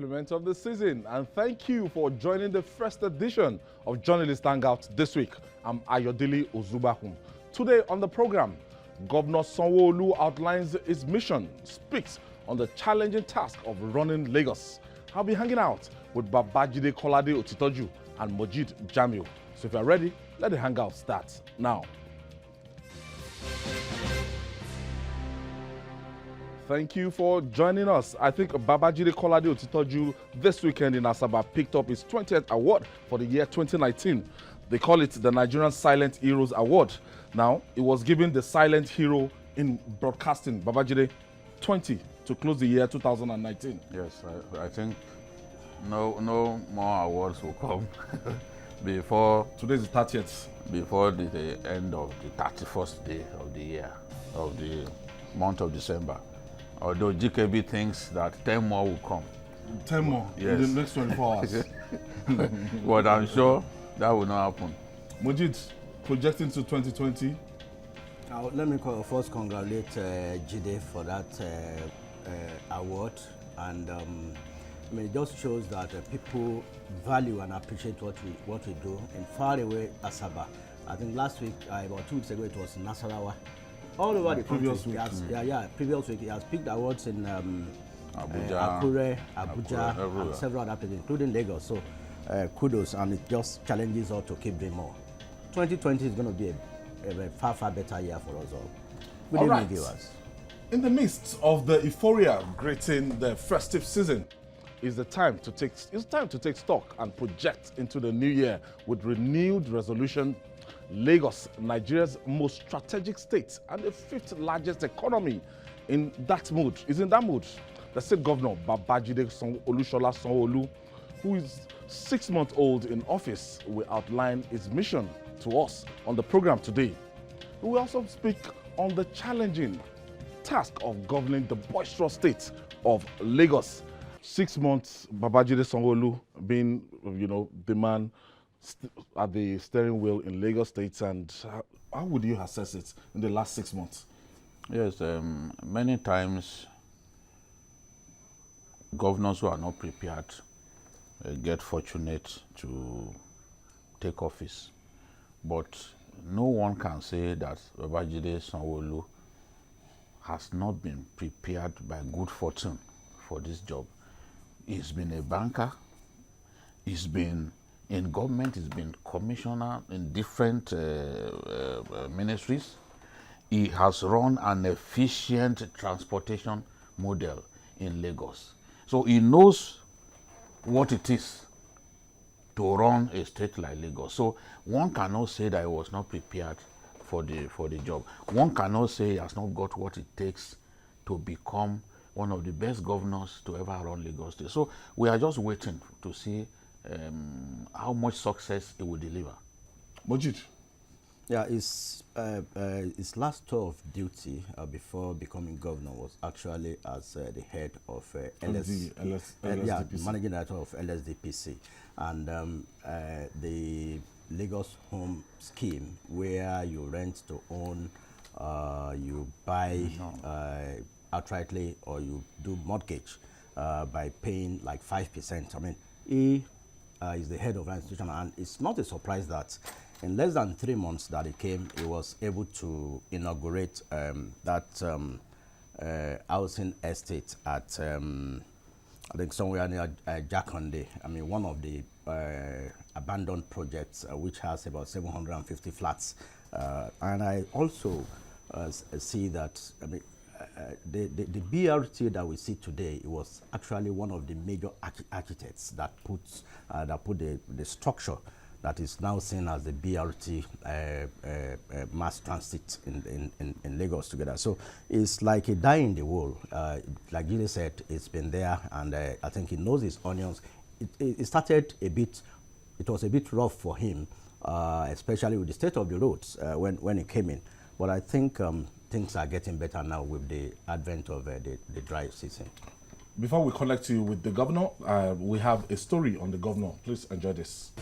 compliment of the season, and thank you for joining the first edition of Journalist Hangout this week. I'm Ayodele Ozubakun. Today on the program, Governor Sanwo-Olu outlines his mission, speaks on the challenging task of running Lagos. I'll be hanging out with Babajide Kolade-Otioju and Mojeed Jamiu. So if you're ready, let the hangout start now. Thank you for joining us. I think Babajide Kolade-Otioju this weekend in Asaba picked up his 20th award for the year 2019. They call it the Nigerian Silent Heroes Award. Now, it was given the silent hero in broadcasting, Babajide, 20 to close the year 2019. Yes, I think no more awards will come before today's the 30th. Before the end of the 31st day of the year, of the month of December. Although GKB thinks that 10 more will come. 10 more yes. in the next 24 hours. But I'm sure that will not happen. Mojeed, projecting to 2020. Let me first congratulate Jide for that award. And it just shows that people value and appreciate what we do in faraway Asaba. I think last week, about 2 weeks ago, it was Nasarawa. All over the previous country. week. Previous week. He has picked awards in Abuja, Abuja, and several other places, including Lagos. So kudos, and it just challenges us to keep doing more. 2020 is going to be a far, far better year for us all. Good evening, viewers. In the midst of the euphoria greeting the festive season, it's time to take stock and project into the new year with renewed resolution. Lagos, Nigeria's most strategic state and the 5th largest economy, is in that mood. The state governor, Babajide Sanwo-Olu, who is 6 months old in office, will outline his mission to us on the program today. We will also speak on the challenging task of governing the boisterous state of Lagos. 6 months, Babajide Sanwo-Olu being, the man at the steering wheel in Lagos State, and how would you assess it in the last 6 months? Yes, many times governors who are not prepared get fortunate to take office, but no one can say that Babajide Sanwo-Olu has not been prepared by good fortune for this job. He's been a banker, he's been in government, he's been commissioner in different ministries. He has run an efficient transportation model in Lagos. So he knows what it is to run a state like Lagos. So one cannot say that he was not prepared for the job. One cannot say he has not got what it takes to become one of the best governors to ever run Lagos State. So we are just waiting to see how much success it will deliver. Mojeed. Yeah, his last tour of duty before becoming governor was actually as the head of LSDPC. Managing director of LSDPC, and the Lagos Home Scheme, where you rent to own, you buy outrightly, or you do mortgage by paying like 5%. I mean, he is the head of an institution, and it's not a surprise that in less than 3 months that he came, he was able to inaugurate that housing estate at, I think, somewhere near Jakonde. I mean, one of the abandoned projects, which has about 750 flats. And I also see that, I mean, the BRT that we see today, it was actually one of the major architects that put the structure that is now seen as the BRT mass transit in Lagos together. So it's like a die in the wool. Like Jide said, it's been there, and I think he knows his onions. It started a bit, it was a bit rough for him, especially with the state of the roads when he came in. But I think things are getting better now with the advent of the dry season. Before we connect you with the governor, we have a story on the governor. Please enjoy this.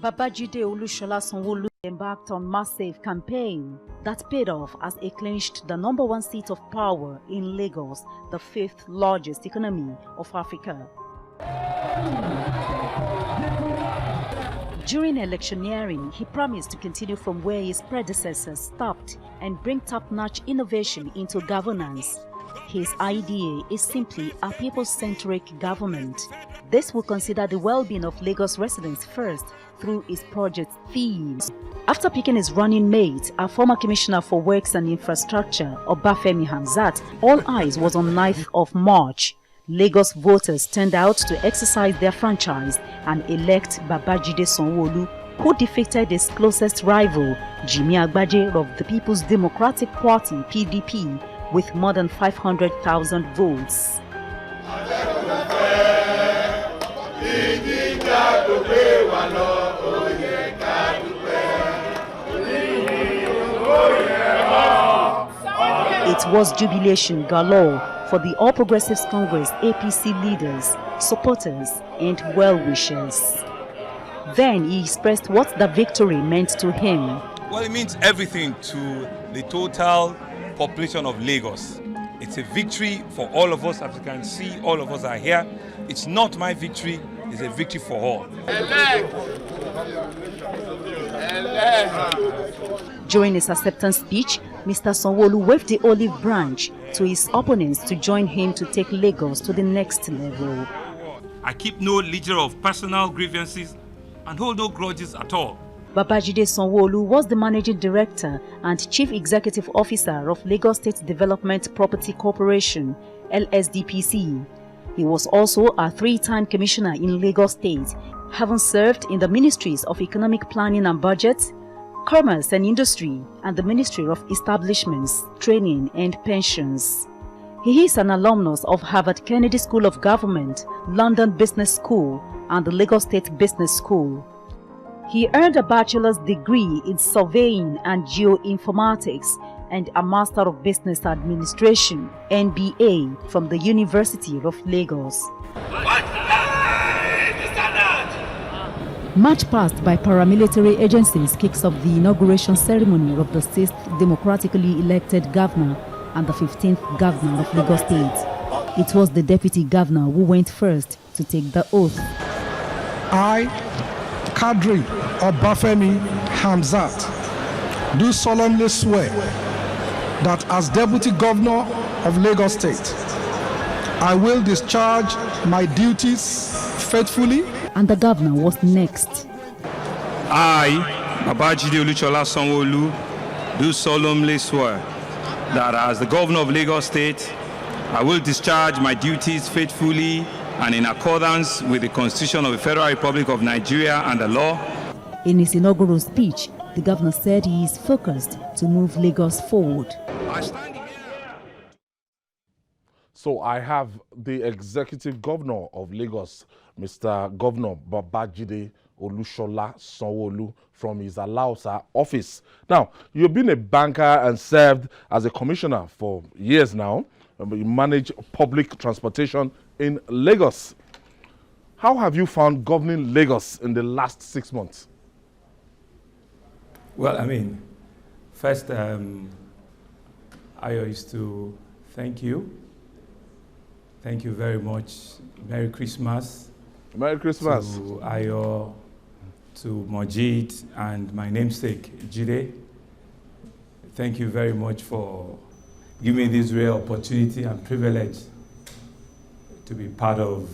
Babajide Sanwo-Olu embarked on massive campaign that paid off as he clinched the #1 seat of power in Lagos, the 5th largest economy of Africa. During electioneering, he promised to continue from where his predecessors stopped and bring top-notch innovation into governance. His idea is simply a people-centric government. This will consider the well-being of Lagos residents first through his project themes. After picking his running mate, a former commissioner for works and infrastructure, Obafemi Hamzat, all eyes was on 9th of March. Lagos voters turned out to exercise their franchise and elect Babajide Sanwo-Olu, who defeated his closest rival, Jamiu of the People's Democratic Party (PDP), with more than 500,000 votes. It was jubilation galore for the All Progressives Congress APC leaders, supporters, and well-wishers. Then he expressed what the victory meant to him. Well, it means everything to the total population of Lagos. It's a victory for all of us. As you can see, all of us are here. It's not my victory, it's a victory for all. During his acceptance speech, Mr. Sanwo-Olu waved the olive branch to his opponents to join him to take Lagos to the next level. I keep no ledger of personal grievances and hold no grudges at all. Babajide Sanwo-Olu was the Managing Director and Chief Executive Officer of Lagos State Development Property Corporation, LSDPC. He was also a 3-time Commissioner in Lagos State, having served in the Ministries of Economic Planning and Budget, Commerce and Industry, and the Ministry of Establishments, Training and Pensions. He is an alumnus of Harvard Kennedy School of Government, London Business School, and the Lagos State Business School. He earned a bachelor's degree in surveying and geoinformatics and a Master of Business Administration, MBA, from the University of Lagos. March past by paramilitary agencies kicks off the inauguration ceremony of the 6th democratically elected governor and the 15th governor of Lagos State. It was the deputy governor who went first to take the oath. I, Kadri Obafemi Hamzat, do solemnly swear that as Deputy Governor of Lagos State, I will discharge my duties faithfully. And the governor was next. I, Babajide Sanwo-Olu, do solemnly swear that as the Governor of Lagos State, I will discharge my duties faithfully and in accordance with the Constitution of the Federal Republic of Nigeria and the law. In his inaugural speech, the governor said he is focused to move Lagos forward. So I have the Executive Governor of Lagos, Mr. Governor Babajide Sanwo-Olu, from his Alausa office. Now, you've been a banker and served as a commissioner for years now. You manage public transportation in Lagos. How have you found governing Lagos in the last 6 months? Well, I mean, first, I used to thank you. Thank you very much. Merry Christmas. Merry Christmas. To Ayo, to Mojeed, and my namesake, Jide. Thank you very much for giving me this rare opportunity and privilege to be part of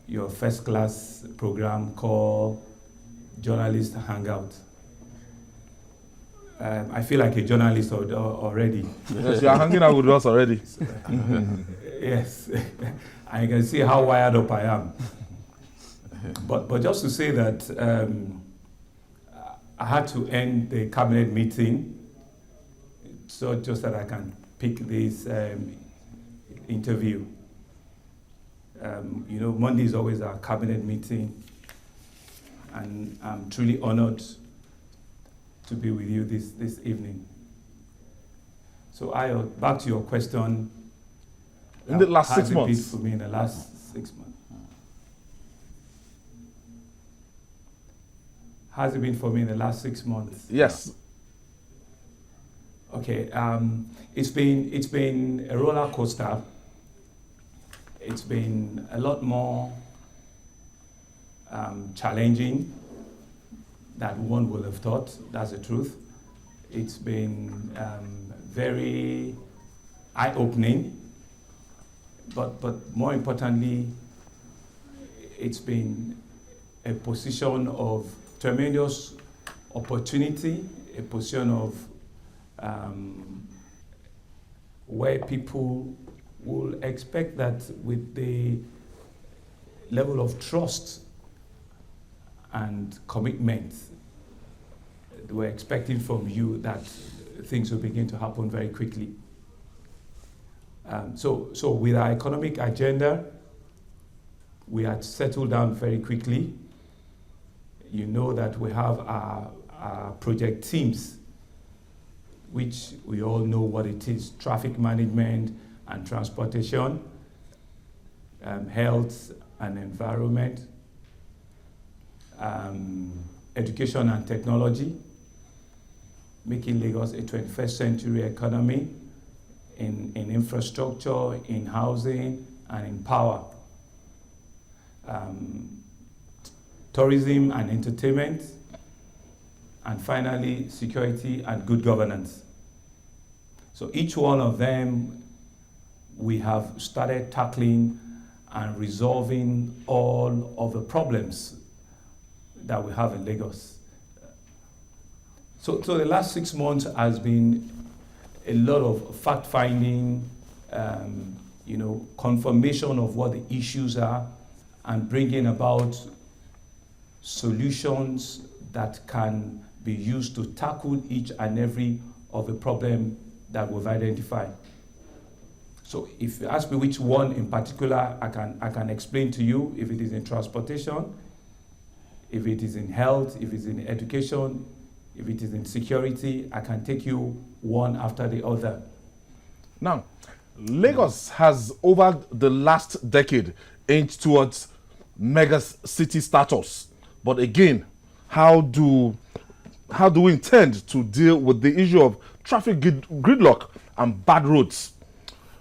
your first-class program called Journalist Hangout. I feel like a journalist already. Yes, you are hanging out with us already. Yes, I can see how wired up I am. But just to say that I had to end the cabinet meeting so just that I can pick this interview. You know, Monday is always our cabinet meeting, and I'm truly honored to be with you this evening. So, back to your question. In the last 6 months? For me in the last 6 months. has it been for me in the last 6 months? Yes. Okay, it's been a roller coaster. It's been a lot more challenging than one would have thought. That's the truth. It's been very eye-opening, but more importantly, it's been a position of tremendous opportunity, a position of where people will expect that with the level of trust and commitment we're expecting from you, that things will begin to happen very quickly. So with our economic agenda, we had settled down very quickly. You know that we have our project teams, which we all know what it is: traffic management and transportation, health and environment, education and technology, making Lagos a 21st century economy in infrastructure, in housing, and in power. Tourism and entertainment, and finally, security and good governance. So each one of them, we have started tackling and resolving all of the problems that we have in Lagos. So the last 6 months has been a lot of fact-finding, confirmation of what the issues are, and bringing about solutions that can be used to tackle each and every of the problem that we've identified. So if you ask me which one in particular, I can explain to you. If it is in transportation, if it is in health, if it's in education, if it is in security, I can take you one after the other. Now, Lagos has over the last decade inched towards mega city status. But again, how do we intend to deal with the issue of traffic gridlock and bad roads?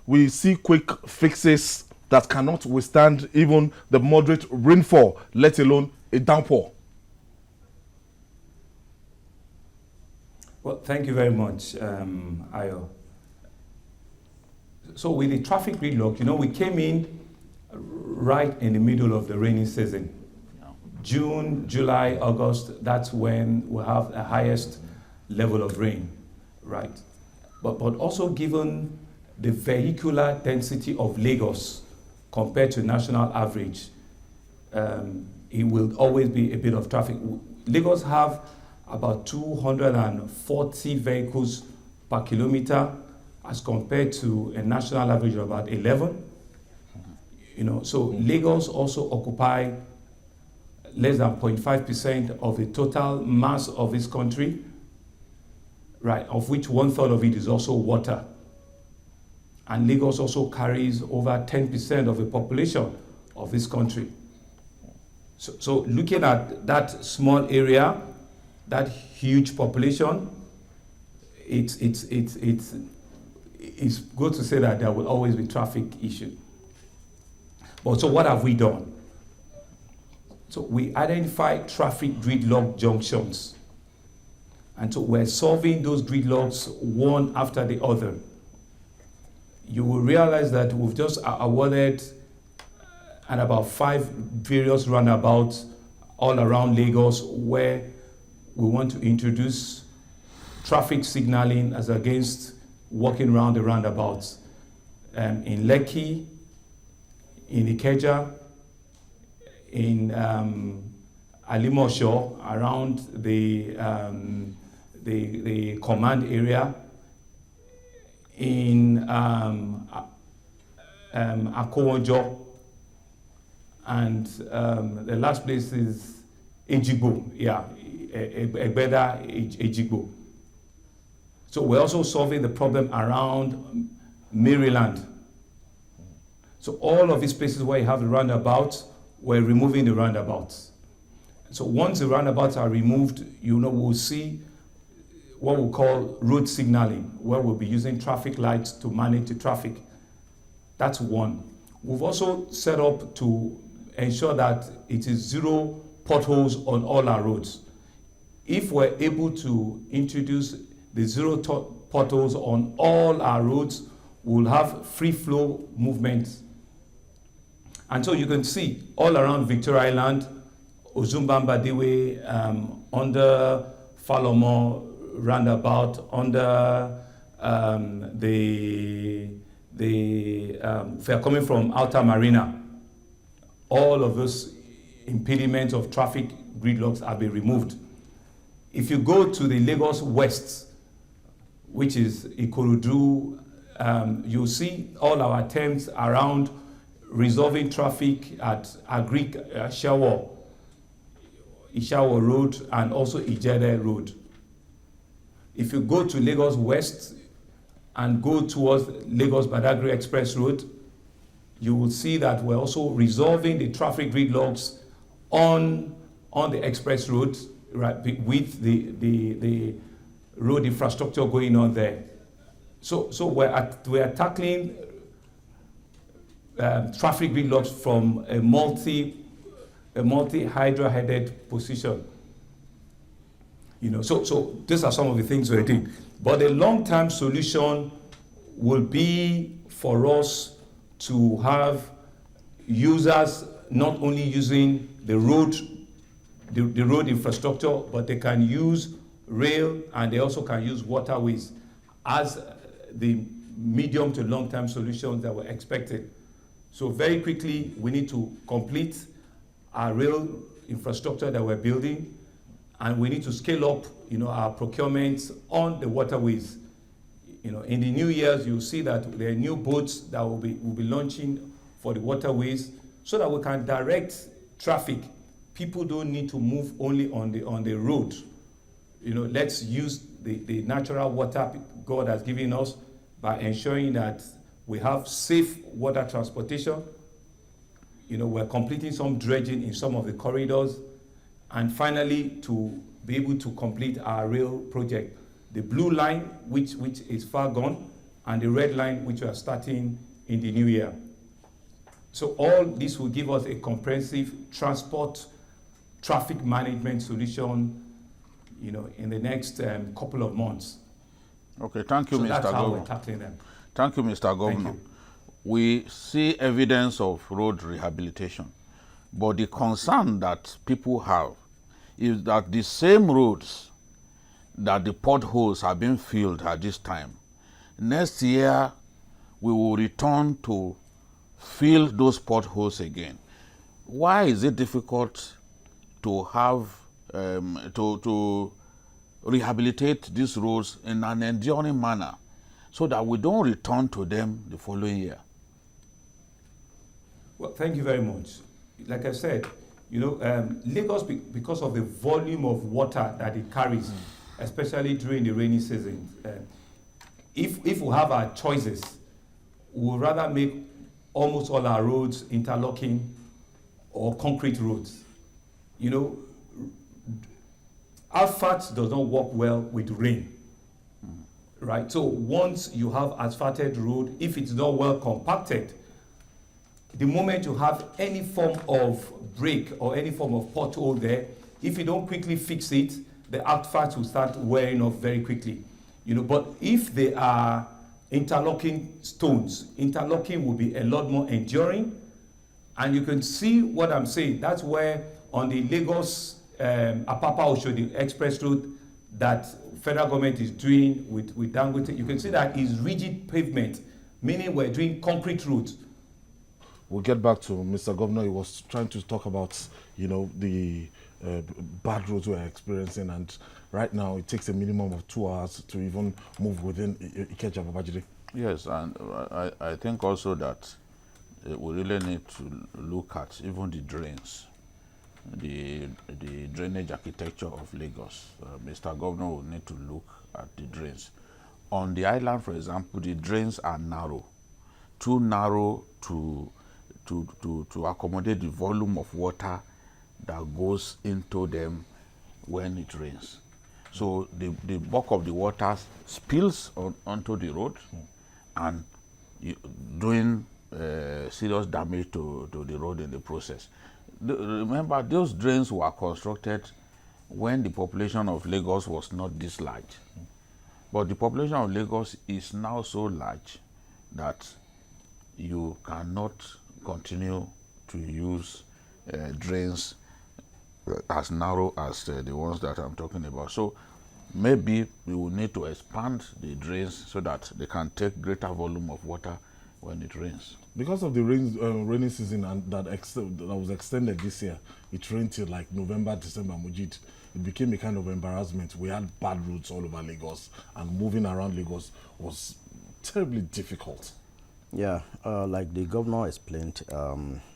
We see quick fixes that cannot withstand even the moderate rainfall, let alone a downpour. Well, thank you very much, Ayo. So with the traffic gridlock, we came in right in the middle of the rainy season. June, July, August, that's when we have the highest level of rain, right? But also given the vehicular density of Lagos compared to national average, it will always be a bit of traffic. Lagos have about 240 vehicles per kilometer as compared to a national average of about 11. So Lagos also occupy less than 0.5% of the total mass of this country, right, of which 1/3 of it is also water. And Lagos also carries over 10% of the population of this country. So looking at that small area, that huge population, it's good to say that there will always be traffic issue. But so what have we done? So we identify traffic gridlock junctions. And so we're solving those gridlocks one after the other. You will realize that we've just awarded at about 5 various roundabouts all around Lagos where we want to introduce traffic signaling as against walking around the roundabouts. In Lekki, in Ikeja, in Alimosho, around the command area, in Akowojo, and the last place is Ejigbo, Egbeda, Ejigbo. So we're also solving the problem around Maryland. So all of these places where you have the roundabouts, we're removing the roundabouts. So once the roundabouts are removed, we'll see what we call road signaling, where we'll be using traffic lights to manage the traffic. That's one. We've also set up to ensure that it is zero potholes on all our roads. If we're able to introduce the zero potholes on all our roads, we'll have free flow movement. And so you can see all around Victoria Island, Ozumbamba-Diwe, under Falomo roundabout, under if you're coming from Outer Marina, all of those impediments of traffic gridlocks have been removed. If you go to the Lagos West, which is Ikorodu, you'll see all our attempts around resolving traffic at Agric Ishawo Road and also Ijede Road. If you go to Lagos West and go towards Lagos Badagry Express Road, you will see that we're also resolving the traffic gridlocks on the express road, right, with the road infrastructure going on there. So we're tackling traffic gridlocks from a multi-hydra-headed position. So these are some of the things we're doing. But the long-term solution will be for us to have users not only using the road infrastructure, but they can use rail and they also can use waterways as the medium to long-term solutions that we're expecting. So very quickly, we need to complete our rail infrastructure that we're building, and we need to scale up, our procurement on the waterways. In the new years, you'll see that there are new boats that will be launching for the waterways, so that we can direct traffic. People don't need to move only on the road. Let's use the natural water God has given us by ensuring that we have safe water transportation. We're completing some dredging in some of the corridors, and finally to be able to complete our rail project, the blue line, which is far gone, and the red line, which we are starting in the new year. So all this will give us a comprehensive transport traffic management solution, in the next couple of months. Okay, thank you, so Mr. That's Governor. how we're tackling them. Thank you, Mr. Governor. Thank you. We see evidence of road rehabilitation, but the concern that people have is that the same roads that the potholes have been filled at this time, next year we will return to fill those potholes again. Why is it difficult to have to rehabilitate these roads in an enduring manner so that we don't return to them the following year? Well, thank you very much. Like I said, Lagos, because of the volume of water that it carries, especially during the rainy season, if we have our choices, we would rather make almost all our roads interlocking or concrete roads. Asphalt does not work well with rain, right? So once you have asphalted road, if it's not well compacted, the moment you have any form of break or any form of pothole there, if you don't quickly fix it, the asphalt will start wearing off very quickly. But if they are interlocking stones, interlocking will be a lot more enduring. And you can see what I'm saying. That's where on the Lagos Apapa-Oshodi Express Road that federal government is doing with Dangote, you can see that is rigid pavement, meaning we're doing concrete roads. We'll get back to Mr. Governor. He was trying to talk about, the bad roads we're experiencing, and right now it takes a minimum of 2 hours to even move within Ikeja, Babajide. Yes, and I think also that we really need to look at even the drains, the drainage architecture of Lagos. Mr. Governor will need to look at the drains. On the island, for example, the drains are narrow, too narrow to accommodate the volume of water that goes into them when it rains. So the bulk of the water spills onto the road and doing serious damage to the road in the process. Remember, those drains were constructed when the population of Lagos was not this large. But the population of Lagos is now so large that you cannot continue to use drains as narrow as the ones that I'm talking about. So maybe we will need to expand the drains so that they can take greater volume of water when it rains. Because of the rainy season and that was extended this year, it rained till like November, December, Mojeed. It became a kind of embarrassment. We had bad roads all over Lagos, and moving around Lagos was terribly difficult. Yeah, like the governor explained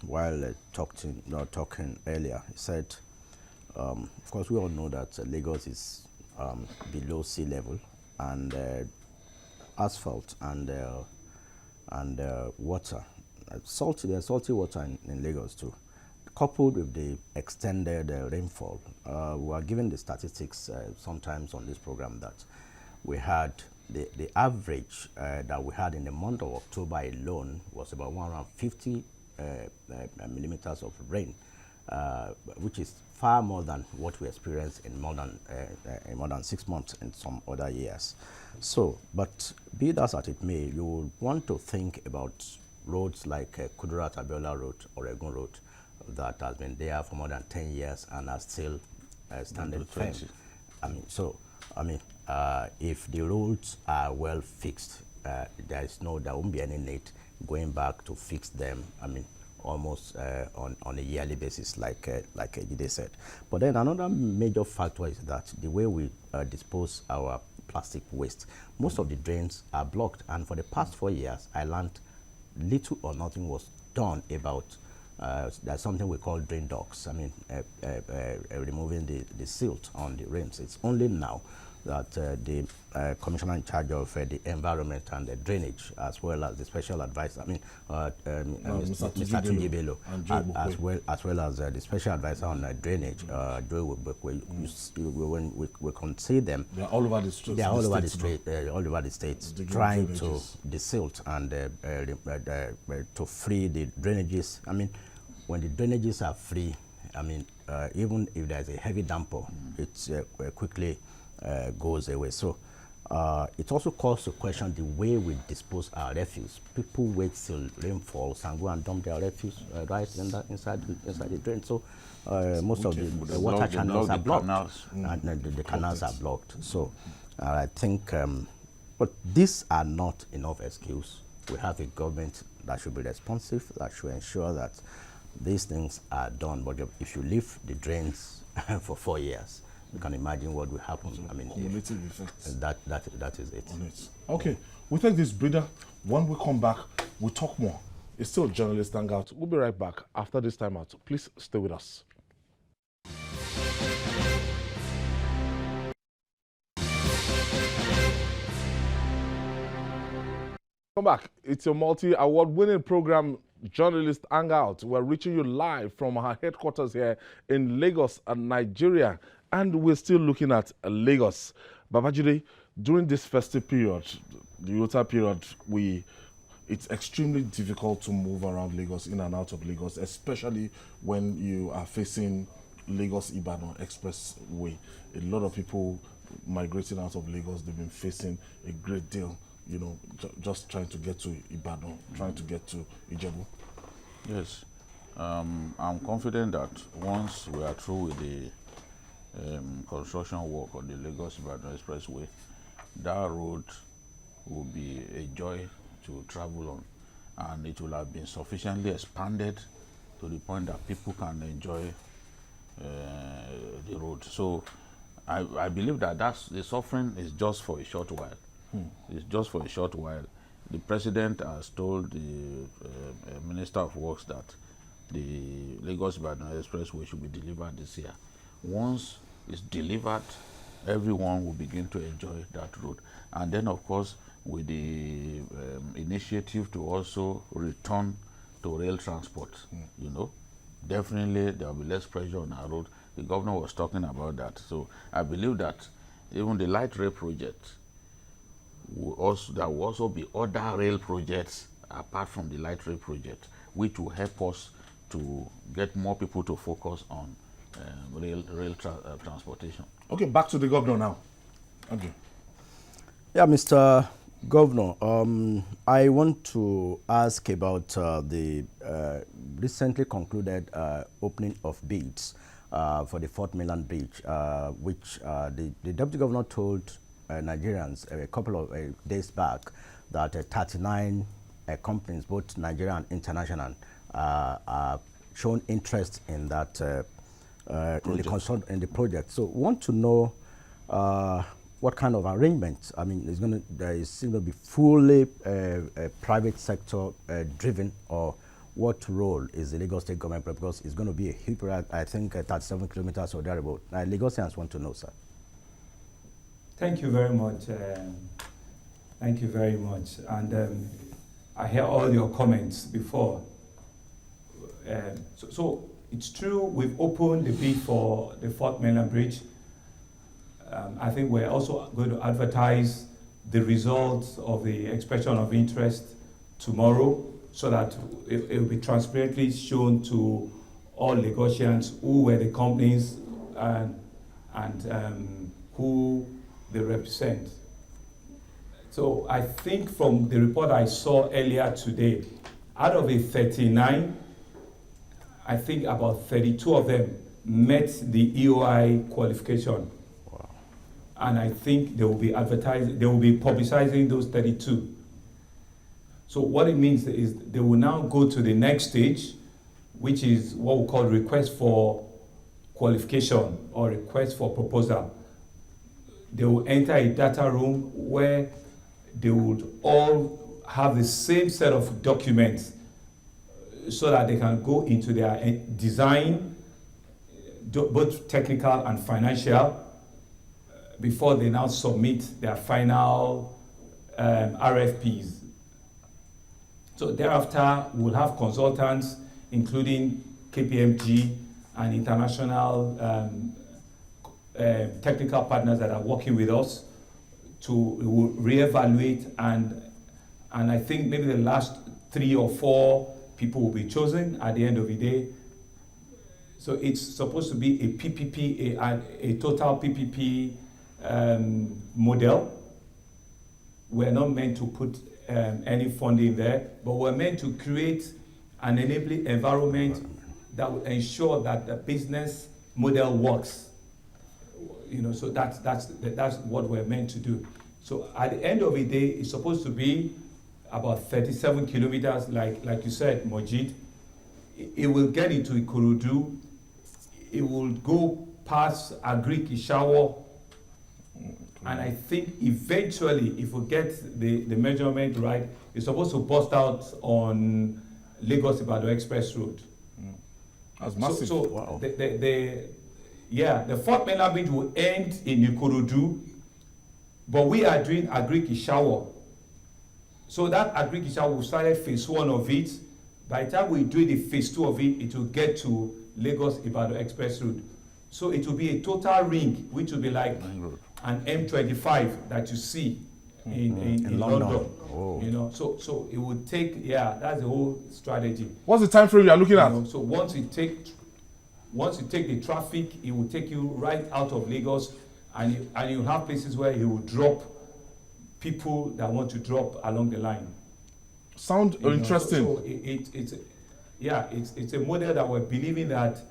while talking earlier, he said, of course, we all know that Lagos is below sea level, and asphalt and water, there's salty water in Lagos too. Coupled with the extended rainfall, we are given the statistics sometimes on this program that we had the average that we had in the month of October alone was about 150 millimeters of rain, which is far more than what we experienced in more than 6 months in some other years. So, but be that as it may, you would want to think about roads like Kudirat-Abiola Road, Oregon Road, that has been there for more than 10 years and are still standing firm. If the roads are well fixed, there won't be any need going back to fix them. Almost on a yearly basis, like Jide said. But then another major factor is that the way we dispose our plastic waste, most of the drains are blocked. And for the past 4 years, I learned little or nothing was done about there's something we call drain docks. Removing the silt on the drains. It's only now that the commissioner in charge of the environment and the drainage, as well as the special advisor, Mr. Tujibelo, as well as the special advisor on drainage, when we can see them, they are all over the streets. They are all over the states, trying to desilt and to free the drainages. When the drainages are free, even if there's a heavy downpour, it's quickly goes away. So it also calls to question the way we dispose our refuse. People wait till rainfall and go and dump their refuse right inside the drain. So most of the water channels are blocked, and the canals are blocked. So I think, but these are not enough excuse. We have a government that should be responsive, that should ensure that these things are done. But if you leave the drains for 4 years, you can imagine what will happen. Cumulative effects. That is it. Okay, we'll take this breather. When we come back, we'll talk more. It's still Journalist Hangout. We'll be right back after this time out. Please stay with us. Come back. It's your multi-award-winning program, Journalist Hangout. We're reaching you live from our headquarters here in Lagos, Nigeria. And we're still looking at Lagos. Babajide, during this festive period, the Yota period, it's extremely difficult to move around Lagos, in and out of Lagos, especially when you are facing Lagos-Ibadan Expressway. A lot of people migrating out of Lagos, they've been facing a great deal, just trying to get to Ibadan, trying to get to Ijebu. Yes. I'm confident that once we are through with the construction work on the Lagos-Ibadan Expressway, that road will be a joy to travel on, and it will have been sufficiently expanded to the point that people can enjoy the road. So I believe that the suffering is just for a short while. It's just for a short while. The president has told the Minister of Works that the Lagos-Ibadan Expressway should be delivered this year. Once it's delivered, everyone will begin to enjoy that road. And then, of course, with the initiative to also return to rail transport, definitely there will be less pressure on our road. The governor was talking about that. So I believe that even the light rail project, there will also be other rail projects apart from the light rail project, which will help us to get more people to focus on rail transportation. Okay, back to the governor now. Okay. Yeah, Mr. Governor, I want to ask about the recently concluded opening of bids for the Fort Mainland Bridge, which the Deputy Governor told Nigerians a couple of days back that 39 companies, both Nigerian and international, are shown interest in that in the project. So, want to know what kind of arrangements? I mean, there is going to be fully private sector driven, or what role is the Lagos State government? Because it's going to be a huge project, I think 37 kilometers or thereabout. Lagosians want to know, sir. Thank you very much. Thank you very much. And I hear all your comments before. So it's true, we've opened the bid for the Fort Mainland Bridge. I think we're also going to advertise the results of the expression of interest tomorrow, so that it will be transparently shown to all Lagosians who were the companies and who they represent. So I think from the report I saw earlier today, out of the 39, I think about 32 of them met the EOI qualification. Wow. And I think they will be publicizing those 32. So what it means is they will now go to the next stage, which is what we call request for qualification or request for proposal. They will enter a data room where they would all have the same set of documents, so that they can go into their design, both technical and financial, before they now submit their final RFPs. So thereafter, we'll have consultants, including KPMG and international technical partners that are working with us to reevaluate, and I think maybe the last 3 or 4 people will be chosen at the end of the day. So it's supposed to be a PPP, a total PPP model. We're not meant to put any funding there, but we're meant to create an enabling environment that will ensure that the business model works. So that's what we're meant to do. So at the end of the day, it's supposed to be about 37 kilometers, like you said, Mojeed. It will get into Ikorodu. It will go past Agric Ishawo. And I think eventually, if we get the measurement right, it's supposed to bust out on Lagos-Ibadan Express Road. That's massive. So wow. The Fort Mainland Bridge will end in Ikorodu, but we are doing Agric Ishawo. So that Agric Ishawo, we started phase 1 of it. By the time we do the phase 2 of it, it will get to Lagos-Ibadan Express Road. So it will be a total ring, which will be like an M25 that you see in London. Oh. So it would take, that's the whole strategy. What's the time frame you are looking at? So once you take the traffic, it will take you right out of Lagos, and you have places where it will drop people that want to drop along the line. Sound interesting. So it's a model that we're believing that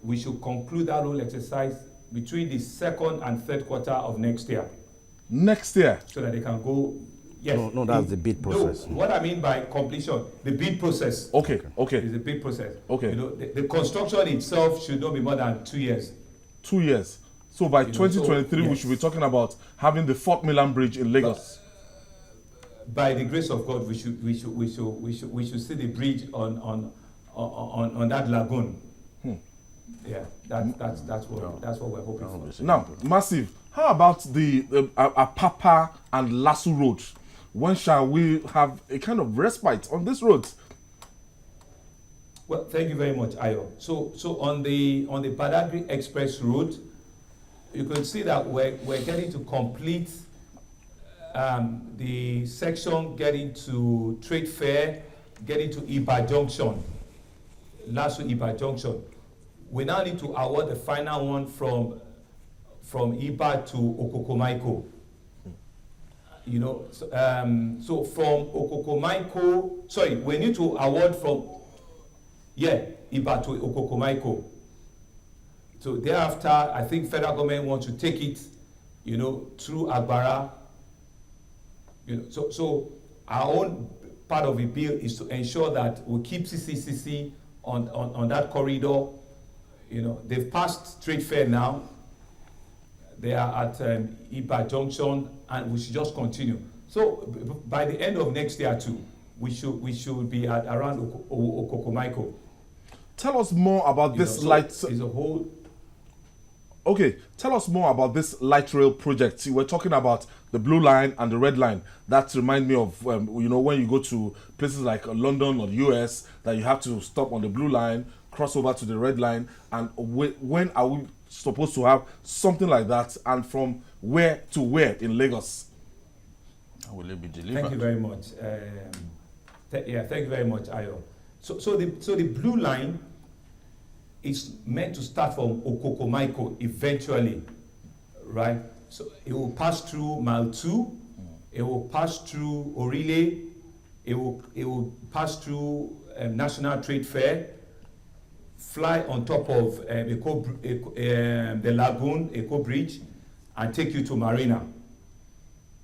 we should conclude that whole exercise between the 2nd and 3rd quarter of next year. Next year? So that they can go, yes. No, that's the bid process. No, what I mean by completion, the bid process. Okay. Is the bid process. Okay. The construction itself should not be more than 2 years. 2 years. So by 2023, yes, we should be talking about having the Fort Mainland Bridge in Lagos. By the grace of God, we should see the bridge on that lagoon. Yeah, that's what we're hoping for. Now, Massive, how about the Apapa and Lasu Road? When shall we have a kind of respite on this road? Well, thank you very much, Ayo. So on the Badagry Express Road, you can see that we're getting to complete the section getting to Trade Fair, getting to Iba Junction, last to Iba Junction. We now need to award the final one from Iba to Okokomaiko. You know, so from Okokomaiko, sorry, we need to award from Iba to Okokomaiko. So thereafter, I think federal government wants to take it, you know, through Agbara. You know, so our own part of the bill is to ensure that we keep CCCC on that corridor. You know, they've passed Trade Fair now. They are at Iba Junction, and we should just continue. So by the end of next year too, we should be at around Okokomaiko. Tell us more about this light. Is a whole. Okay, tell us more about this light rail project. See, we're talking about the blue line and the red line. That reminds me of, you know, when you go to places like London or the US, that you have to stop on the blue line, cross over to the red line. And when are we supposed to have something like that? And from where to where in Lagos? Will it be delivered? Thank you very much. Thank you very much, Ayo. So the blue line is meant to start from Okokomaiko eventually, right? So it will pass through Mile 2, it will pass through Orile, it will pass through National Trade Fair, fly on top of the Lagoon, Eco Bridge, and take you to Marina.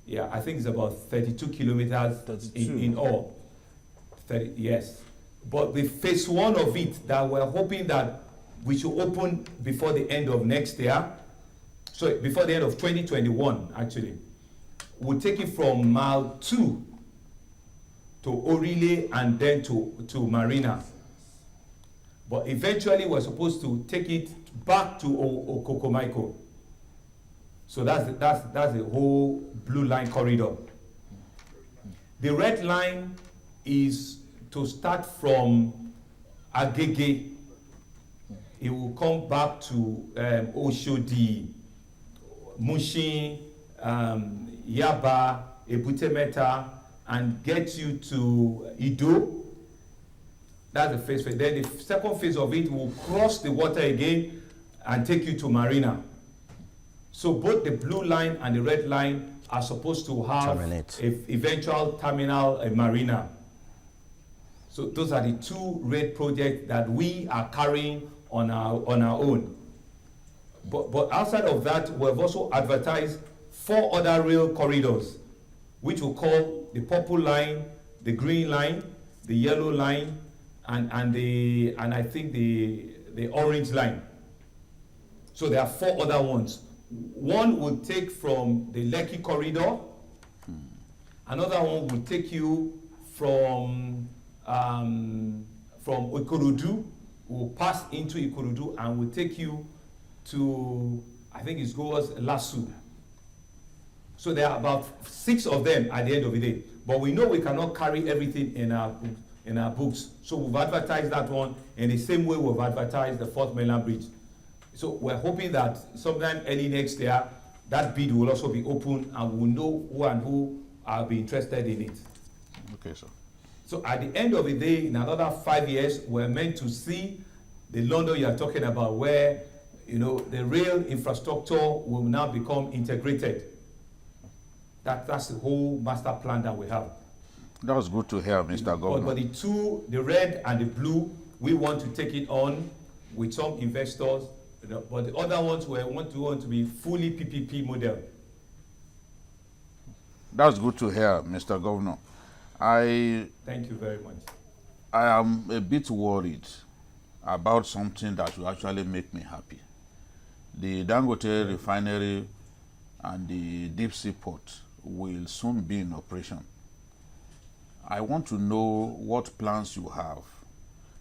Yeah, I think it's about 32 kilometers in all. 30, yes. But the phase one of it that we're hoping that we should open before the end of next year, so before the end of 2021 actually, we'll take it from Mile 2 to Orile and then to Marina. But eventually we're supposed to take it back to Okokomaiko. So that's the whole blue line corridor. The red line is to start from Agege. It will come back to Oshodi, Mushin, Yaba, Ebutemeta, and get you to Ido. That's the first phase. Then the second phase of it will cross the water again and take you to Marina. So both the blue line and the red line are supposed to have an eventual terminal in Marina. So those are the two red projects that we are carrying on our own. But outside of that, we've also advertised 4 other rail corridors, which we'll call the purple line, the green line, the yellow line, and I think the orange line. So there are 4 other ones. One will take from the Lekki corridor. Another one will take you from Ikorodu. Will pass into Ikorodu and will take you to, I think it goes Lasu. So there are about 6 of them at the end of the day. But we know we cannot carry everything in our books. So we've advertised that one in the same way we've advertised the 4th Mainland Bridge. So we're hoping that sometime early next year, that bid will also be open and we'll know who will be interested in it. Okay, sir. So at the end of the day, in another 5 years, we're meant to see the London you are talking about, where, you know, the rail infrastructure will now become integrated. That's the whole master plan that we have. That was good to hear, Mr. Governor. But the two, the red and the blue, we want to take it on with some investors. But the other ones we want to be fully PPP model. That's good to hear, Mr. Governor. Thank you very much. I am a bit worried about something that will actually make me happy. The Dangote refinery and the deep sea port will soon be in operation. I want to know what plans you have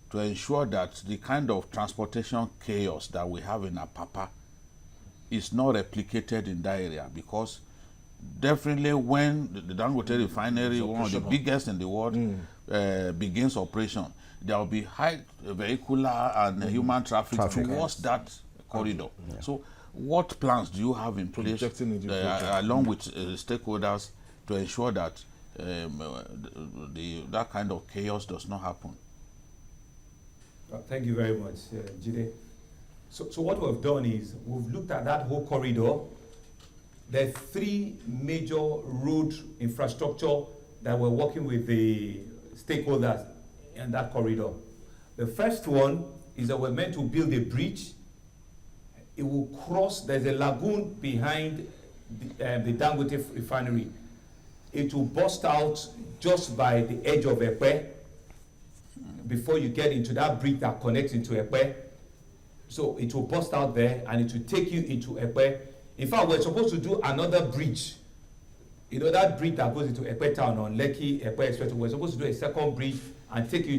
to ensure that the kind of transportation chaos that we have in Apapa is not replicated in that area, because definitely when the Dangote refinery, one of the biggest in the world, begins operation, there will be high vehicular and human traffic towards that corridor. Yeah. So what plans do you have in place along with stakeholders to ensure that that kind of chaos does not happen? Thank you very much, Jide. So what we've done is we've looked at that whole corridor. There are 3 major road infrastructure that we're working with the stakeholders in that corridor. The first one is that we're meant to build a bridge. It will cross, there's a lagoon behind the Dangote refinery. It will burst out just by the edge of Epe before you get into that bridge that connects into Epe. So it will burst out there and it will take you into Epe. In fact, we're supposed to do another bridge. You know that bridge that goes into Epe town on Lekki Epe Express. We're supposed to do a second bridge and take you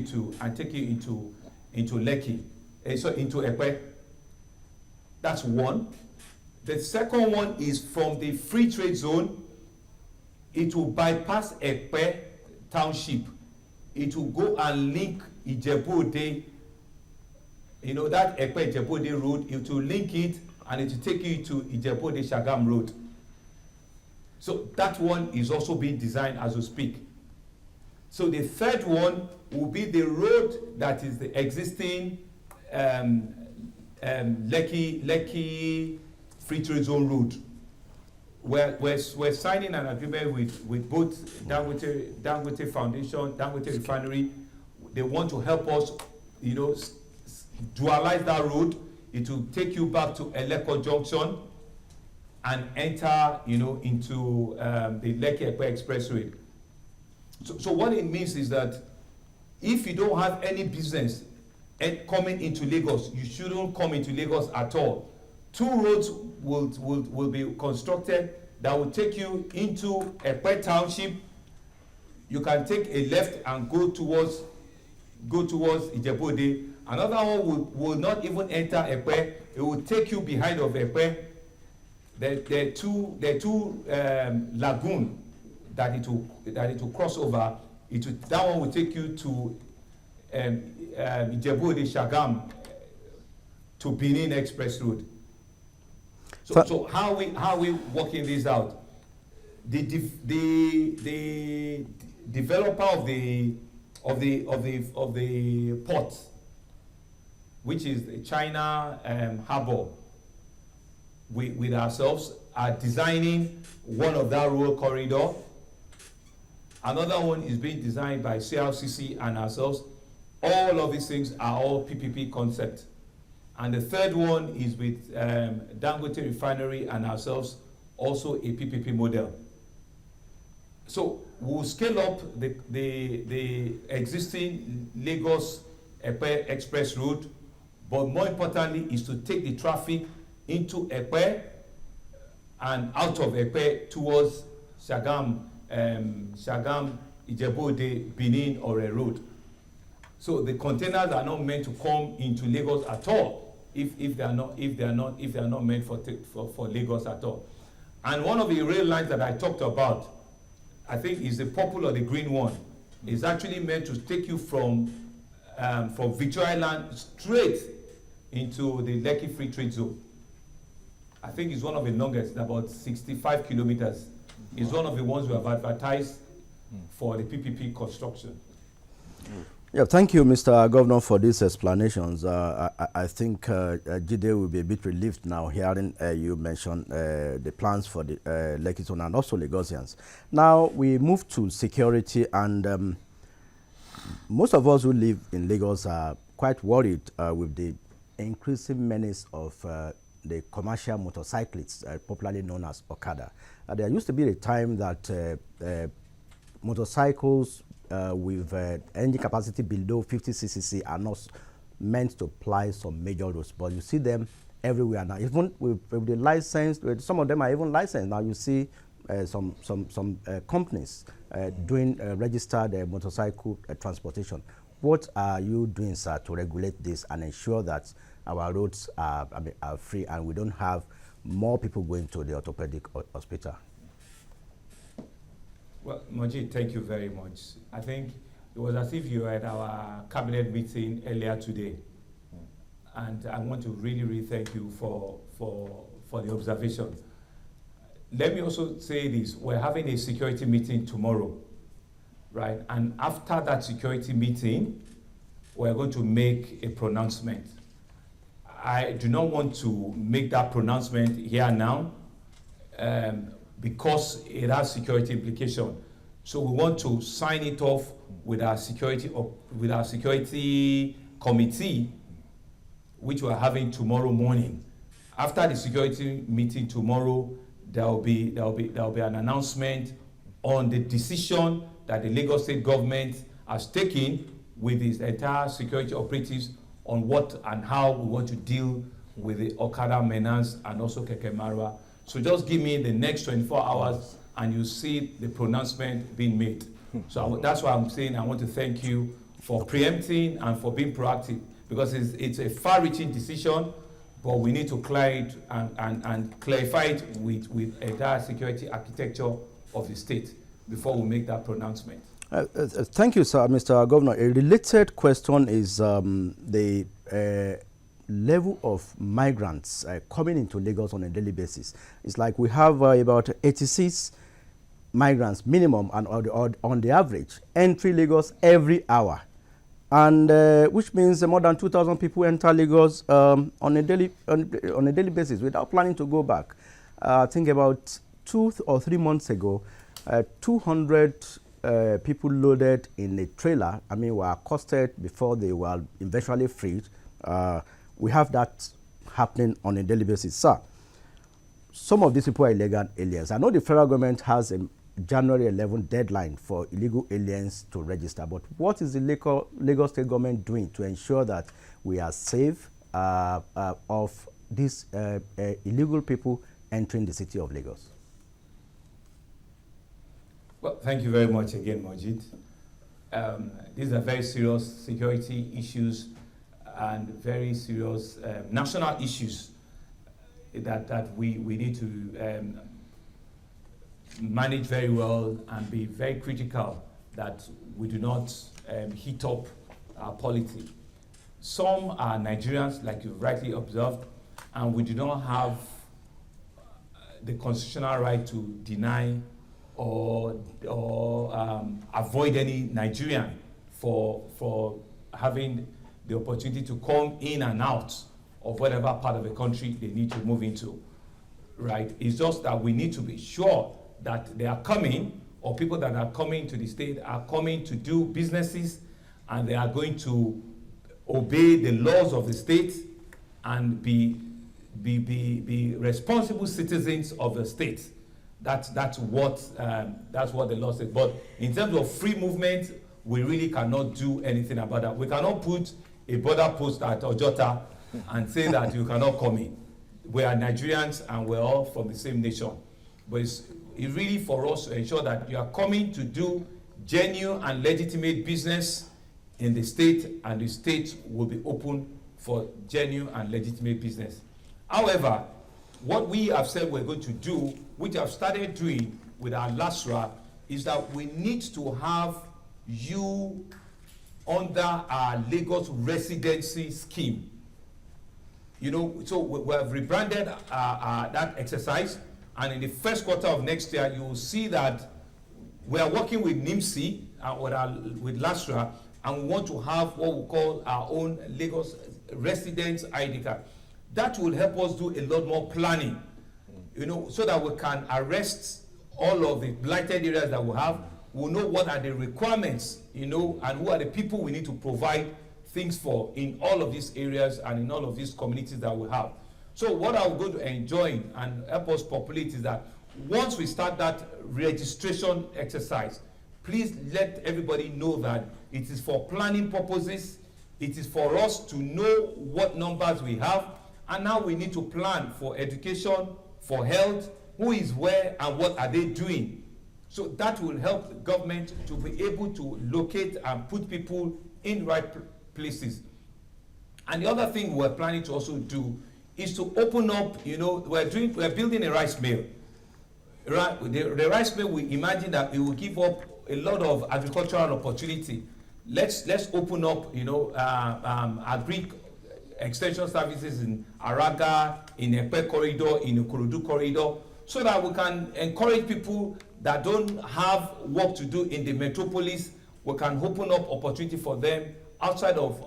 into Lekki, so into Epe. That's one. The second one is from the free trade zone. It will bypass Epe township. It will go and link Ijebu-Ode. You know that Epe Ijebu-Ode road. It will link it and it will take you to Ijebu-Ode Shagam road. So that one is also being designed as we speak. So the third one will be the road that is the existing Lekki Free Trade Zone road. We're signing an agreement with both Dangote Foundation, Dangote Refinery. They want to help us, dualize that road. It will take you back to Eleko Junction and enter, into the Lekki Epe Expressway. So what it means is that if you don't have any business coming into Lagos, you shouldn't come into Lagos at all. 2 roads will be constructed that will take you into Epe Township. You can take a left and go towards Ijebu-Ode. Another one will not even enter Epe. It will take you behind of Epe. There are two lagoon that it will cross over. That one will take you to Ijebu-Ode Shagam to Benin Express Road. So how are we working this out? The developer of the port, which is the China Harbor, with ourselves are designing one of that road corridor. Another one is being designed by CRCC and ourselves. All of these things are all PPP concept. And the third one is with Dangote Refinery and ourselves, also a PPP model. So we'll scale up the existing Lagos Epe Express route, but more importantly is to take the traffic into Epe and out of Epe towards Shagam, Ijebu-Ode, Benin, or a road. So the containers are not meant to come into Lagos at all if they are not meant for Lagos at all. And one of the rail lines that I talked about, I think is the purple or the green one, is actually meant to take you from Victoria Island straight into the Lekki Free Trade Zone. I think it's one of the longest, about 65 kilometers. It's one of the ones we have advertised for the PPP construction. Yeah, thank you, Mr. Governor, for these explanations. I think Jide will be a bit relieved now hearing you mention the plans for the Lekki Zone and also Lagosians. Now, we move to security, and most of us who live in Lagos are quite worried with the increasing menace of the commercial motorcyclists, popularly known as Okada. There used to be a time that motorcycles with engine capacity below 50 cc are not meant to ply some major roads, but you see them everywhere now. Even with the license, some of them are even licensed. Now you see some companies doing registered motorcycle transportation. What are you doing, sir, to regulate this and ensure that our roads are free and we don't have more people going to the orthopedic hospital? Well, Mojeed, thank you very much. I think It was as if you were at our cabinet meeting earlier today. And I want to really, really thank you for the observation. Let me also say this, we're having a security meeting tomorrow, right? And after that security meeting, we're going to make a pronouncement. I do not want to make that pronouncement here now because it has security implication. So we want to sign it off with our security committee, which we're having tomorrow morning. After the security meeting tomorrow, there will be an announcement on the decision that the Lagos State government has taken with its entire security operatives on what and how we want to deal with the Okada menace and also Keke Marwa. So just give me the next 24 hours and you see the pronouncement being made. So that's why I'm saying I want to thank you for preempting and for being proactive, because it's a far-reaching decision, but we need to clear it and clarify it with entire security architecture of the state before we make that pronouncement. Thank you, sir. Mr. Governor, a related question is the level of migrants coming into Lagos on a daily basis. It's like we have about 86 migrants minimum and on the average entry Lagos every hour, and which means more than 2,000 people enter Lagos on a daily basis without planning to go back. I think about 2 or 3 months ago, 200 people loaded in a trailer, were accosted before they were eventually freed. We have that happening on a daily basis. Sir, some of these people are illegal aliens. I know the federal government has a January 11 deadline for illegal aliens to register, but what is the Lagos State government doing to ensure that we are safe of these illegal people entering the city of Lagos? Well, thank you very much again, Mojeed. These are very serious security issues and very serious national issues that we need to manage very well and be very critical that we do not heat up our polity. Some are Nigerians, like you rightly observed, and we do not have the constitutional right to deny or avoid any Nigerian for having the opportunity to come in and out of whatever part of the country they need to move into, right? It's just that we need to be sure that they are coming, or people that are coming to the state are coming to do businesses, and they are going to obey the laws of the state and be responsible citizens of the state. That's what the law says. But in terms of free movement, we really cannot do anything about that. We cannot put a border post at Ojota and say that you cannot come in. We are Nigerians and we're all from the same nation. But it's really for us to ensure that you are coming to do genuine and legitimate business in the state, and the state will be open for genuine and legitimate business. However, what we have said we're going to do, which I've started doing with our LASRA, is that we need to have you under our Lagos residency scheme. So we have rebranded that exercise, and in the first quarter of next year, you will see that we are working with NIMSI with LASRA, and we want to have what we call our own Lagos residence ID card. That will help us do a lot more planning, so that we can arrest all of the blighted areas that we have. We'll know what are the requirements, and who are the people we need to provide things for in all of these areas and in all of these communities that we have. So what I'm going to enjoy and help us populate is that once we start that registration exercise, please let everybody know that it is for planning purposes. It is for us to know what numbers we have, and now we need to plan for education, for health, who is where and what are they doing. So that will help the government to be able to locate and put people in right places. And the other thing we're planning to also do is to open up, we're building a rice mill. Right? The rice mill, we imagine that it will give up a lot of agricultural opportunity. let's open up, agri extension services in Araga, in Epe corridor, in Ikorodu corridor, so that we can encourage people that don't have work to do in the metropolis. We can open up opportunity for them outside of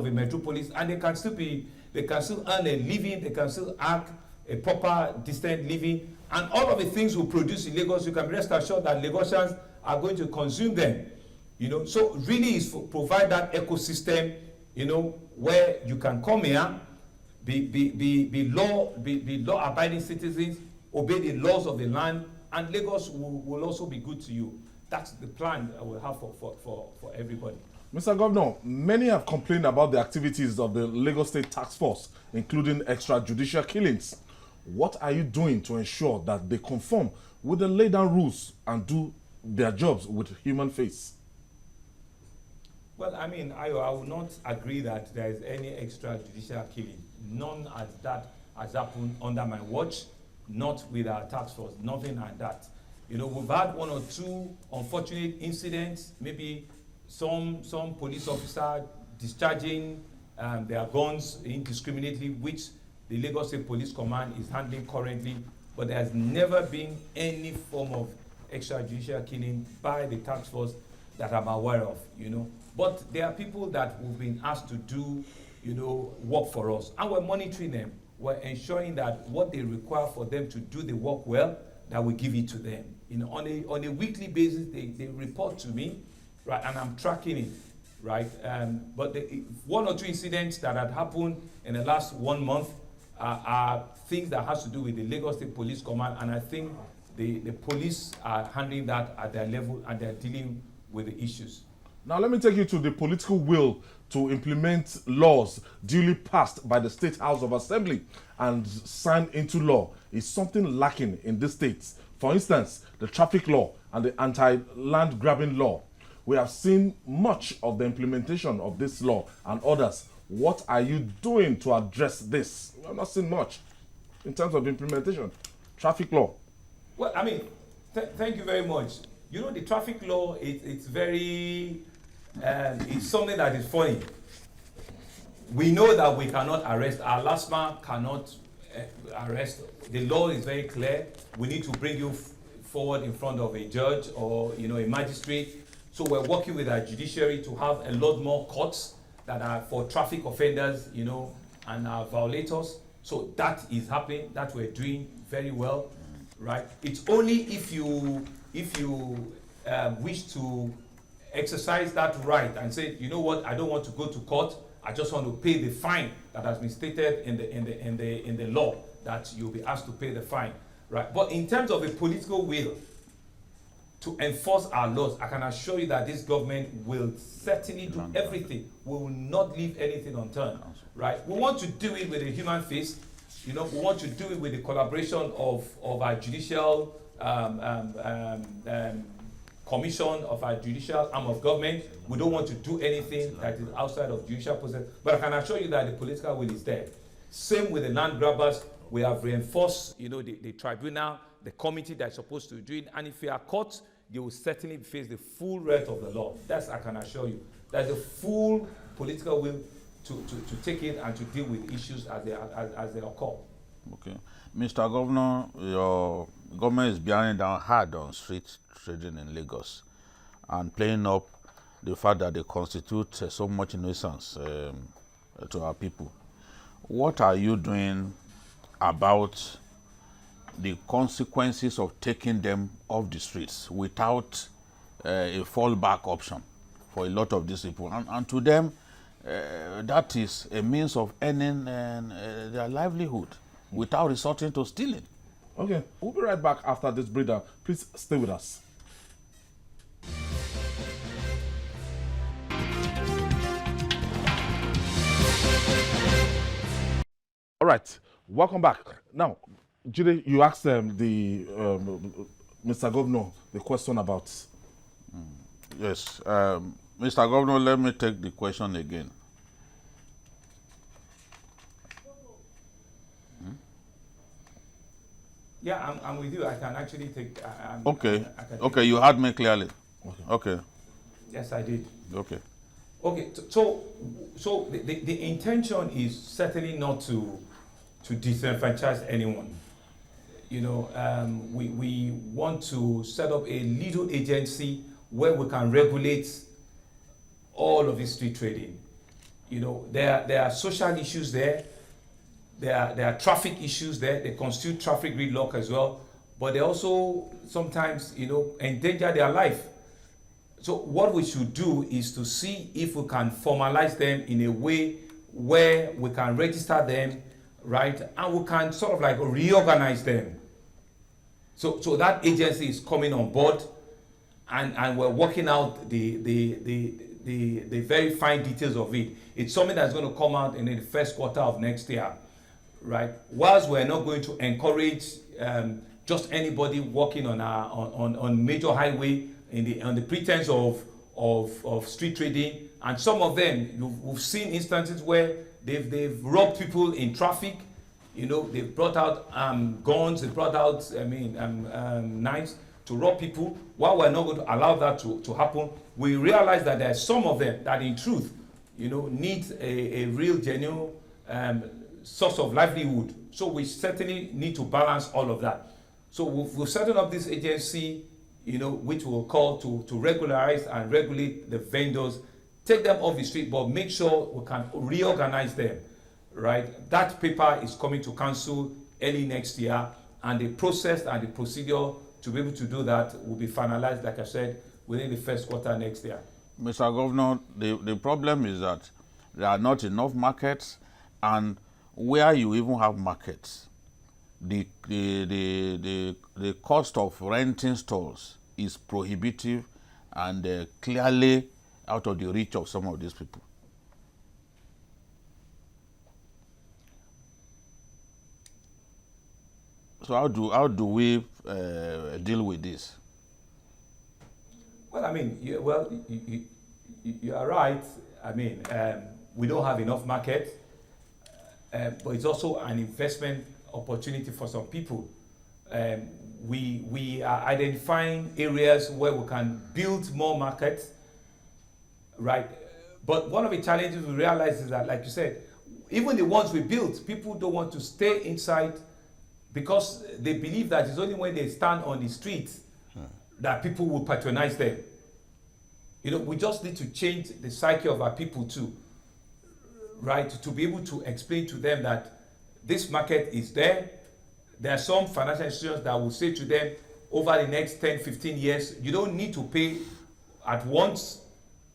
the metropolis, and they can still earn a living, they can still have a proper, decent living, and all of the things we produce in Lagos, you can rest assured that Lagosians are going to consume them. So really is to provide that ecosystem, where you can come here, be law-abiding citizens, obey the laws of the land, and Lagos will also be good to you. That's the plan that we'll have for everybody. Mr. Governor, many have complained about the activities of the Lagos State Task Force, including extrajudicial killings. What are you doing to ensure that they conform with the laid down rules and do their jobs with human face? Well, I will not agree that there is any extrajudicial killing. None as that has happened under my watch, not with our task force, nothing like that. We've had one or two unfortunate incidents, maybe some police officer discharging their guns indiscriminately, which the Lagos State Police Command is handling currently, but there has never been any form of extrajudicial killing by the task force that I'm aware of, But there are people that we've been asked to do, work for us, and we're monitoring them. We're ensuring that what they require for them to do the work well, that we give it to them. On a weekly basis, they report to me, right, and I'm tracking it, right? But one or two incidents that had happened in the last 1 month are things that has to do with the Lagos State Police Command, and I think the police are handling that at their level, and they're dealing with the issues. Now let me take you to the political will to implement laws duly passed by the State House of Assembly and signed into law is something lacking in this state. For instance, the traffic law and the anti-land grabbing law. We have seen much of the implementation of this law and others. What are you doing to address this? We have not seen much in terms of implementation. Traffic law. Well, thank you very much. The traffic law, it's very, it's something that is funny. We know that we cannot arrest, our LASMA cannot arrest. The law is very clear. We need to bring you forward in front of a judge or, a magistrate. So we're working with our judiciary to have a lot more courts that are for traffic offenders, and violators. So that is happening, that we're doing very well, right? It's only if you wish to exercise that right and say, you know what, I don't want to go to court, I just want to pay the fine that has been stated in the law, that you'll be asked to pay the fine, right? But in terms of a political will to enforce our laws, I can assure you that this government will certainly do everything. We will not leave anything unturned, right? We want to do it with a human face. We want to do it with the collaboration of our judicial commission, of our judicial arm of government. We don't want to do anything that is outside of judicial process. But I can assure you that the political will is there. Same with the land grabbers. We have reinforced, the tribunal, the committee that's supposed to do it. And if you are caught, you will certainly face the full wrath of the law. That's, I can assure you. There's a full political will to take it and to deal with issues as they occur. Okay. Mr. Governor, your government is bearing down hard on street trading in Lagos and playing up the fact that they constitute so much nuisance to our people. What are you doing about the consequences of taking them off the streets without a fallback option for a lot of these people? And to them, that is a means of earning their livelihood without resorting to stealing. Okay, we'll be right back after this breakdown. Please stay with us. All right, welcome back. Now, Jide, you asked Mr. Governor the question about. Yes, Mr. Governor, let me take the question again. Yeah, I'm with you. I can actually take. Okay. Okay, you heard me clearly. Okay. Okay. Yes, I did. Okay. Okay, so the intention is certainly not to disenfranchise anyone. You know, we want to set up a little agency where we can regulate all of this street trading. You know, there are social issues there. There are traffic issues there. They constitute traffic gridlock as well. But they also sometimes, you know, endanger their life. So what we should do is to see if we can formalize them in a way where we can register them, right? And we can sort of like reorganize them. So that agency is coming on board, and we're working out the very fine details of it. It's something that's going to come out in the first quarter of next year, right? Whilst we're not going to encourage just anybody walking on major highway on the pretense of street trading, and some of them we've seen instances where they've robbed people in traffic. You know, they've brought out guns, they brought out knives to rob people. While we're not going to allow that to happen, we realize that there are some of them that in truth, you know, need a real genuine source of livelihood. So we certainly need to balance all of that. So we've set up this agency, you know, which we'll call to regularize and regulate the vendors, take them off the street, but make sure we can reorganize them, right? That paper is coming to council early next year, and the process and the procedure to be able to do that will be finalized, like I said, within the first quarter next year. Mr. Governor, the problem is that there are not enough markets, and where you even have markets, the cost of renting stalls is prohibitive and clearly out of the reach of some of these people. So how do we deal with this? Well, I mean, you are right. I mean, we don't have enough market, but it's also an investment opportunity for some people. We are identifying areas where we can build more markets, right? But one of the challenges we realize is that, like you said, even the ones we built, people don't want to stay inside because they believe that it's only when they stand on the streets that people will patronize them. You know, we just need to change the psyche of our people too, right? To be able to explain to them that this market is there. There are some financial institutions that will say to them, over the next 10, 15 years, you don't need to pay at once.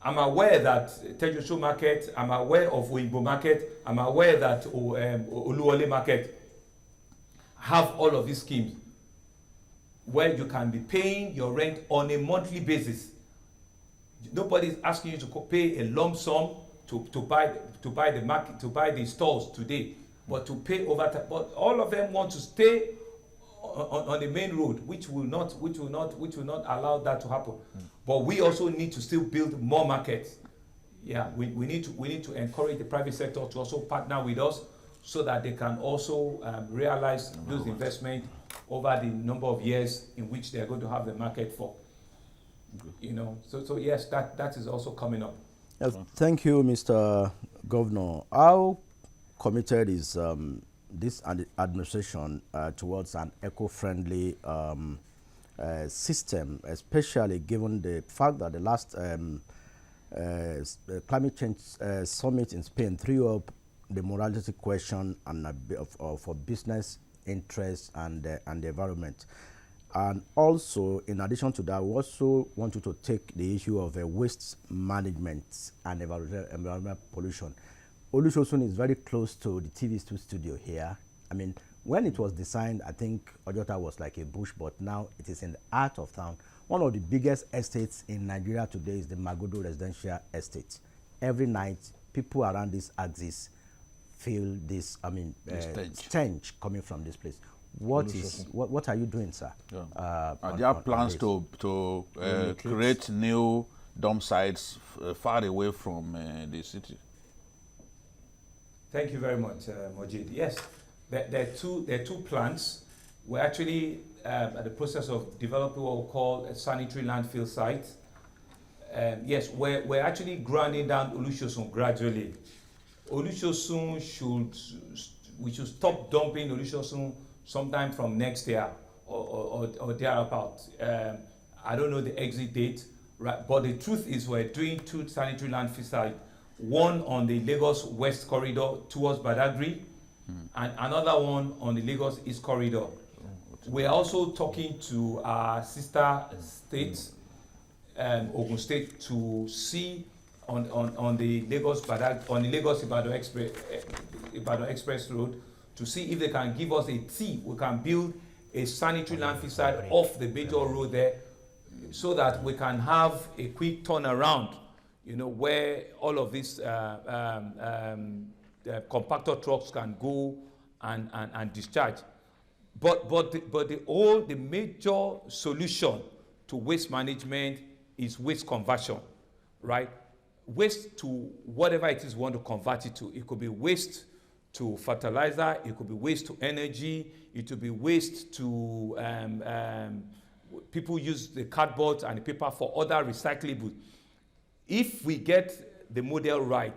I'm aware that Tejo market, I'm aware of Oimbo market, I'm aware that Oluwole market have all of these schemes where you can be paying your rent on a monthly basis. Nobody is asking you to pay a lump sum to buy the market, to buy the stalls today, but to pay over time. But all of them want to stay on the main road, which will not allow that to happen. But we also need to still build more markets. Yeah, we need to encourage the private sector to also partner with us, so that they can also realize those investments over the number of years in which they are going to have the market for. You know, so yes, that is also coming up. Thank you, Mr. Governor. How committed is this administration towards an eco-friendly system, especially given the fact that the last climate change summit in Spain threw up the morality question and for business interests and the environment. And also, in addition to that, we also want you to take the issue of waste management and environmental pollution. Olusosun is very close to the TV studio here. I mean, when it was designed, I think Ojota was like a bush, but now it is in the heart of town. One of the biggest estates in Nigeria today is the Magodo Residential Estate. Every night, people around this axis feel this, stench coming from this place. What are you doing, sir? Yeah. Are there plans to create new dump sites far away from the city? Thank you very much, Mojeed. Yes, there are two plans. We're actually at the process of developing what we call a sanitary landfill site. yes, we're actually grinding down Olusosun gradually. Olusosun we should stop dumping Olusosun sometime from next year or thereabout. I don't know the exit date, right? But the truth is we're doing 2 sanitary landfill sites, one on the Lagos West corridor towards Badagry, and another one on the Lagos East corridor. We're also talking to our sister states, Ogun State, to see on the Lagos Ibadan Express Road, to see if they can give us a T. We can build a sanitary landfill site off the major road there, so that we can have a quick turnaround, where all of these compactor trucks can go and discharge. But the major solution to waste management is waste conversion, right? Waste to whatever it is we want to convert it to. It could be waste to fertilizer, it could be waste to energy, it could be waste to people use the cardboard and the paper for other recyclables. If we get the model right,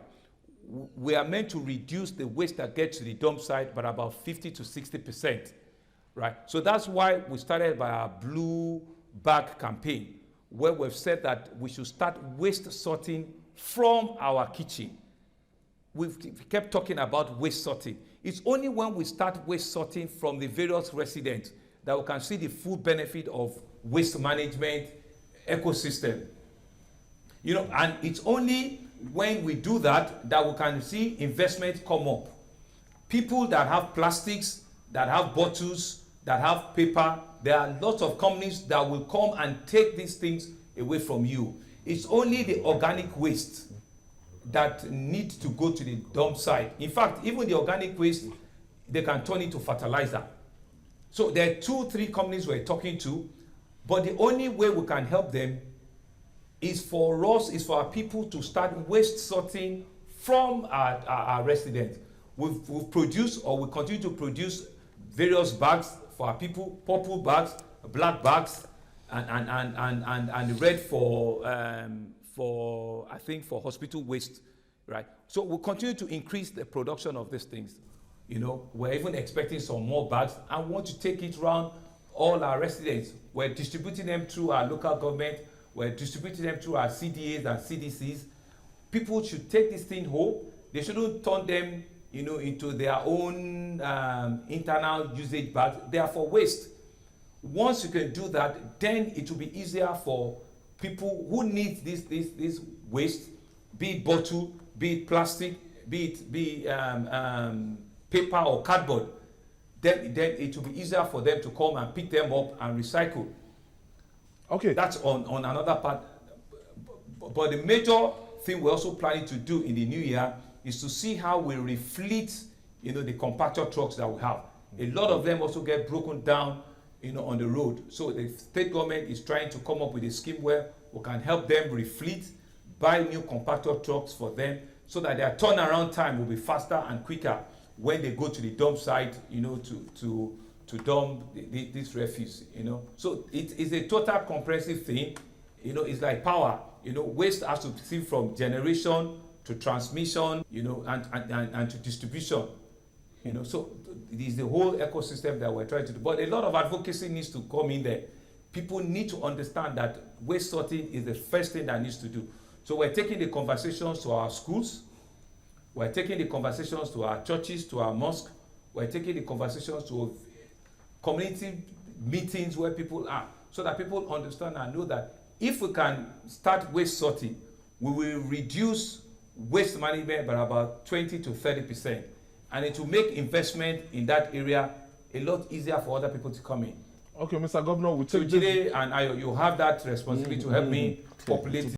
we are meant to reduce the waste that gets to the dump site by about 50 to 60%, right? So that's why we started by our blue bag campaign, where we've said that we should start waste sorting from our kitchen. We've kept talking about waste sorting. It's only when we start waste sorting from the various residents that we can see the full benefit of waste management ecosystem. And it's only when we do that we can see investment come up. People that have plastics, that have bottles, that have paper, there are lots of companies that will come and take these things away from you. It's only the organic waste that needs to go to the dump site. In fact, even the organic waste, they can turn into fertilizer. So there are 2-3 companies we're talking to, but the only way we can help them is for our people to start waste sorting from our residents. We've produced, or we continue to produce, various bags for our people: purple bags, black bags, and red for I think for hospital waste, right? So we'll continue to increase the production of these things. We're even expecting some more bags, and want to take it around all our residents. We're distributing them through our local government. We're distributing them through our CDAs and CDCs. People should take this thing home. They shouldn't turn them, into their own internal usage bags. They are for waste. Once you can do that, then it will be easier for people who need this waste, be it bottle, be it plastic, be it paper or cardboard. Then it will be easier for them to come and pick them up and recycle. Okay. That's on another part. But the major thing we're also planning to do in the new year is to see how we refleet, the compactor trucks that we have. A lot of them also get broken down, on the road. So the state government is trying to come up with a scheme where we can help them refleet, buy new compactor trucks for them, so that their turnaround time will be faster and quicker when they go to the dump site, to dump this refuse, So it is a total comprehensive thing. It's like power. Waste has to see from generation to transmission, and to distribution. So it is the whole ecosystem that we're trying to do. But a lot of advocacy needs to come in there. People need to understand that waste sorting is the first thing that needs to do. So we're taking the conversations to our schools. We're taking the conversations to our churches, to our mosques. We're taking the conversations to community meetings where people are, so that people understand and know that if we can start waste sorting, we will reduce waste management by about 20 to 30%. And it will make investment in that area a lot easier for other people to come in. Okay, Mr. Governor, we take Jide and Ayo, you have that responsibility to help me populate